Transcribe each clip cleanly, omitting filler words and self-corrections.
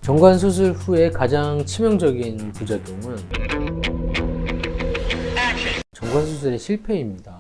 정관 수술 후에 가장 치명적인 부작용은 정관 수술의 실패입니다.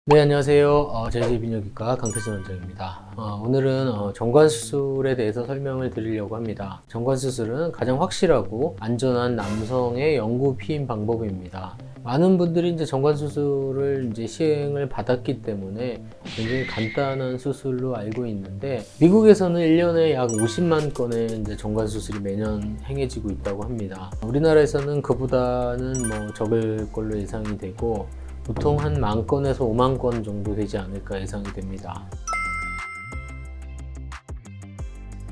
네, 안녕하세요. 제주비뇨기과 강태진 원장입니다. 오늘은 정관 수술에 대해서 설명을 드리려고 합니다. 정관 수술은 가장 확실하고 안전한 남성의 영구 피임 방법입니다. 많은 분들이 이제 정관 수술을 이제 시행을 받았기 때문에 굉장히 간단한 수술로 알고 있는데, 미국에서는 1년에 약 50만 건의 이제 정관 수술이 매년 행해지고 있다고 합니다. 우리나라에서는 그보다는 적을 걸로 예상이 되고, 보통 한 10,000건에서 5만 건 정도 되지 않을까 예상이 됩니다.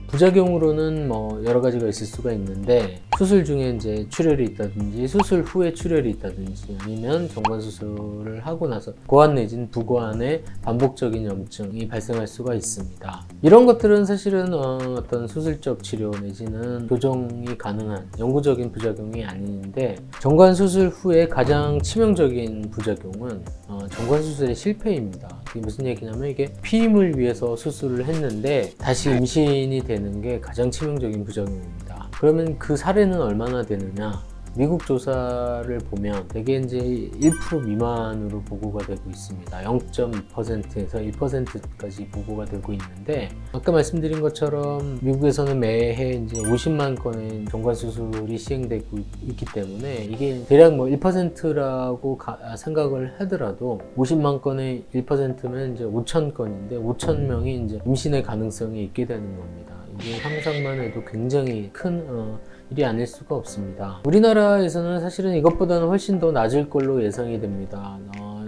부작용으로는 여러 가지가 있을 수가 있는데, 수술 중에 이제 출혈이 있다든지 수술 후에 출혈이 있다든지, 아니면 정관 수술을 하고 나서 고환 내진 부고환에 반복적인 염증이 발생할 수가 있습니다. 이런 것들은 사실은 어떤 수술적 치료 내지는 교정이 가능한 영구적인 부작용이 아닌데, 정관 수술 후에 가장 치명적인 부작용은 정관 수술의 실패입니다. 이게 무슨 얘기냐면, 이게 피임을 위해서 수술을 했는데 다시 임신이 되는 게 가장 치명적인 부작용입니다. 그러면 그 사례는 얼마나 되느냐? 미국 조사를 보면 대개 이제 1% 미만으로 보고가 되고 있습니다. 0.2%에서 1%까지 보고가 되고 있는데, 아까 말씀드린 것처럼 미국에서는 매해 이제 50만 건의 정관 수술이 시행되고 있기 때문에, 이게 대략 1%라고 생각을 하더라도 50만 건의 1%면 이제 5천 건인데 5천 명이 이제 임신의 가능성이 있게 되는 겁니다. 이게 상상만 해도 굉장히 큰 일이 아닐 수가 없습니다. 우리나라에서는 사실은 이것보다는 훨씬 더 낮을 걸로 예상이 됩니다.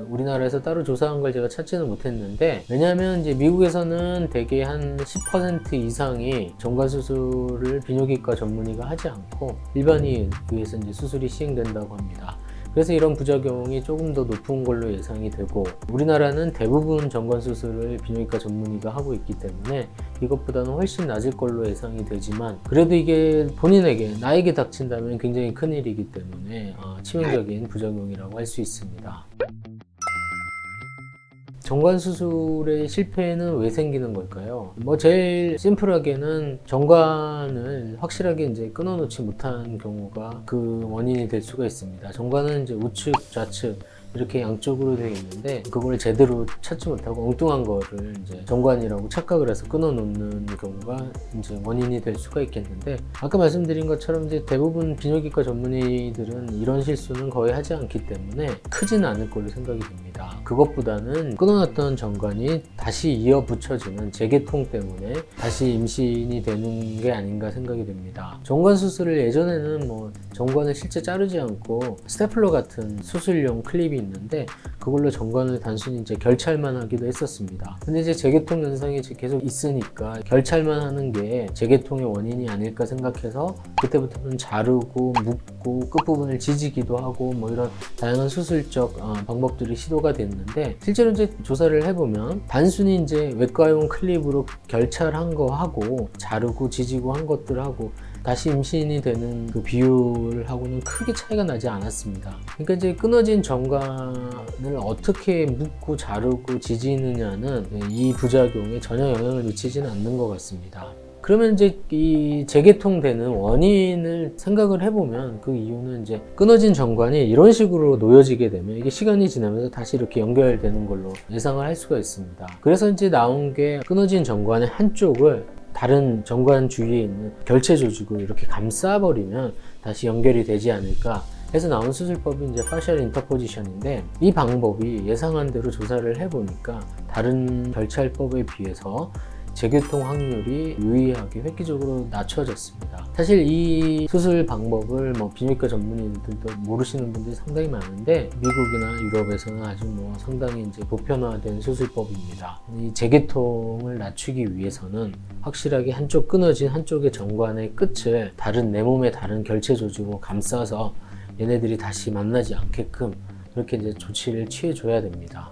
우리나라에서 따로 조사한 걸 제가 찾지는 못했는데, 왜냐하면 이제 미국에서는 대개 한 10% 이상이 정관 수술을 비뇨기과 전문의가 하지 않고 일반인에 의해서 이제 수술이 시행된다고 합니다. 그래서 이런 부작용이 조금 더 높은 걸로 예상이 되고, 우리나라는 대부분 정관 수술을 비뇨기과 전문의가 하고 있기 때문에 이것보다는 훨씬 낮을 걸로 예상이 되지만, 그래도 이게 본인에게, 나에게 닥친다면 굉장히 큰 일이기 때문에 치명적인 부작용이라고 할 수 있습니다. 정관 수술의 실패는 왜 생기는 걸까요? 제일 심플하게는 정관을 확실하게 이제 끊어놓지 못한 경우가 그 원인이 될 수가 있습니다. 정관은 이제 우측, 좌측 이렇게 양쪽으로 되어 있는데, 그걸 제대로 찾지 못하고 엉뚱한 거를 이제 정관이라고 착각을 해서 끊어놓는 경우가 이제 원인이 될 수가 있겠는데, 아까 말씀드린 것처럼 이제 대부분 비뇨기과 전문의들은 이런 실수는 거의 하지 않기 때문에 크지는 않을 걸로 생각이 됩니다. 그것보다는 끊어놨던 정관이 다시 이어 붙여지는 재개통 때문에 다시 임신이 되는 게 아닌가 생각이 됩니다. 정관 수술을 예전에는 정관을 실제 자르지 않고 스테플러 같은 수술용 클립이 있는데, 그걸로 정관을 단순히 이제 결찰만 하기도 했었습니다. 근데 이제 재개통 현상이 계속 있으니까 결찰만 하는 게 재개통의 원인이 아닐까 생각해서 그때부터는 자르고 묶고 끝부분을 지지기도 하고 이런 다양한 수술적 방법들이 시도가 됐는데, 실제로 이제 조사를 해보면 단순히 이제 외과용 클립으로 결찰한 거 하고 자르고 지지고 한 것들하고 다시 임신이 되는 그 비율하고는 크게 차이가 나지 않았습니다. 그러니까 이제 끊어진 정관을 어떻게 묶고 자르고 지지느냐는 이 부작용에 전혀 영향을 미치지는 않는 것 같습니다. 그러면 이제 이 재개통되는 원인을 생각을 해보면, 그 이유는 이제 끊어진 정관이 이런 식으로 놓여지게 되면 이게 시간이 지나면서 다시 이렇게 연결되는 걸로 예상을 할 수가 있습니다. 그래서 이제 나온 게, 끊어진 정관의 한쪽을 다른 정관 주위에 있는 결체 조직으로 이렇게 감싸버리면 다시 연결이 되지 않을까 해서 나온 수술법이 이제 파셜 인터포지션인데, 이 방법이 예상한 대로 조사를 해보니까 다른 결찰법에 비해서 재개통 확률이 유의하게 획기적으로 낮춰졌습니다. 사실 이 수술 방법을 비뇨기과 전문의들도 모르시는 분들이 상당히 많은데, 미국이나 유럽에서는 아주 상당히 이제 보편화된 수술법입니다. 이 재개통을 낮추기 위해서는 확실하게 한쪽 끊어진 한쪽의 정관의 끝을 다른 내 몸의 다른 결체 조직으로 감싸서 얘네들이 다시 만나지 않게끔 그렇게 이제 조치를 취해줘야 됩니다.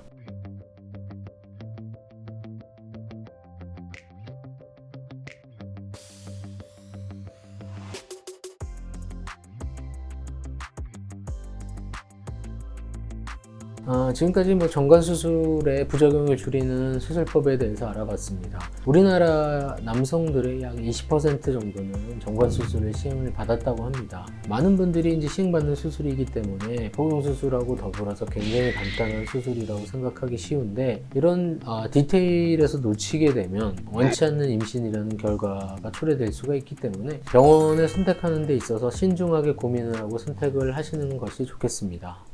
지금까지 정관 수술의 부작용을 줄이는 수술법에 대해서 알아봤습니다. 우리나라 남성들의 약 20% 정도는 정관 수술을 시행을 받았다고 합니다. 많은 분들이 이제 시행받는 수술이기 때문에 포경 수술하고 더불어서 굉장히 간단한 수술이라고 생각하기 쉬운데, 이런 디테일에서 놓치게 되면 원치 않는 임신이라는 결과가 초래될 수가 있기 때문에 병원을 선택하는 데 있어서 신중하게 고민을 하고 선택을 하시는 것이 좋겠습니다.